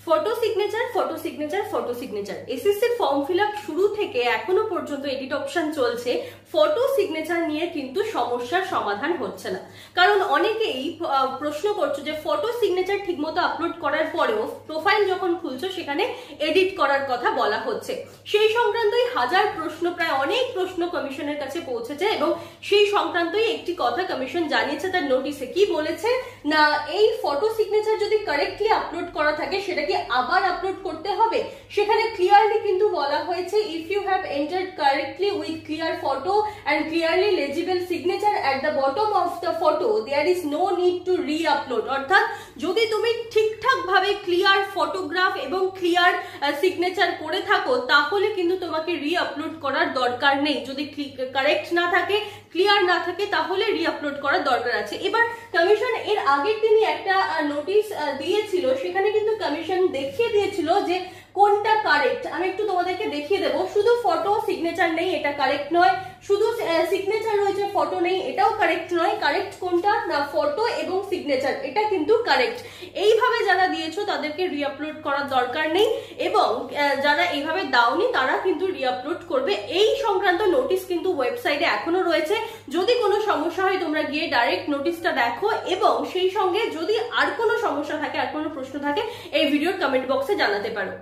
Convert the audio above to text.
Photo signature এসএসসির form fill up শুরু থেকে এখনো পর্যন্ত এডিট অপশন চলছে। ফটো সিগনেচার নিয়ে কিন্তু সমস্যার সমাধান হচ্ছে না, কারণ অনেকেই প্রশ্ন করছো যে ফটো সিগনেচার ঠিকমতো আপলোড করার পরেও প্রোফাইল যখন খুলছো সেখানে এডিট করার কথা বলা হচ্ছে। সেই সংক্রান্তই হাজার প্রশ্ন, প্রায় অনেক প্রশ্ন কমিশনের কাছে পৌঁছেছে এবং সেই সংক্রান্তই একটি কথা কমিশন জানিয়েছে তার নোটিশে। কি বলেছে না, এই ফটো সিগনেচার যদি কারেক্টলি আপলোড করা থাকে সেটা কি আবার আপলোড করতে হবে। সেখানে ক্লিয়ারলি কিন্তু বলা হয়েছে, if you have entered correctly with clear photo and clearly legible signature at the bottom of the photo, there is no need to re-upload। অর্থাৎ যদি তুমি ঠিকঠাক ভাবে ক্লিয়ার ফটোগ্রাফ এবং ক্লিয়ার সিগনেচার করে থাকো তাহলে কিন্তু তোমাকে রি-আপলোড করার দরকার নেই। যদি কারেক্ট না থাকে, ক্লিয়ার না থাকে, তাহলে রি-আপলোড করার দরকার আছে। এবার কমিশন এর আগের দিনই একটা নোটিশ দিয়েছিল, সেখানে কিন্তু কমিশন দেখিয়ে দিয়েছিল যে কোনটা কারেক্ট। আমি একটু তোমাদেরকে দেখিয়ে দেবো। শুধু ফটো সিগনেচার নেই, এটা কারেক্ট নয়। শুধু সিগনেচার রয়েছে, ফটো নেই, এটাও কারেক্ট নয়। কারেক্ট কোনটা না, ফটো এবং সিগনেচার, এটা কিন্তু কারেক্ট। এইভাবে যারা দিয়েছো তাদেরকে রি-আপলোড করার দরকার নেই, এবং যারা এইভাবে দাওনি তারা কিন্তু রি-আপলোড করবে। এই সংক্রান্ত নোটিশ কিন্তু ওয়েবসাইটে এখনো রয়েছে। যদি কোনো সমস্যা হয় তোমরা গিয়ে ডাইরেক্ট নোটিশটা দেখো, এবং সেই সঙ্গে যদি আর কোনো সমস্যা থাকে, আর কোনো প্রশ্ন থাকে, এই ভিডিওর কমেন্ট বক্সে জানাতে পারো।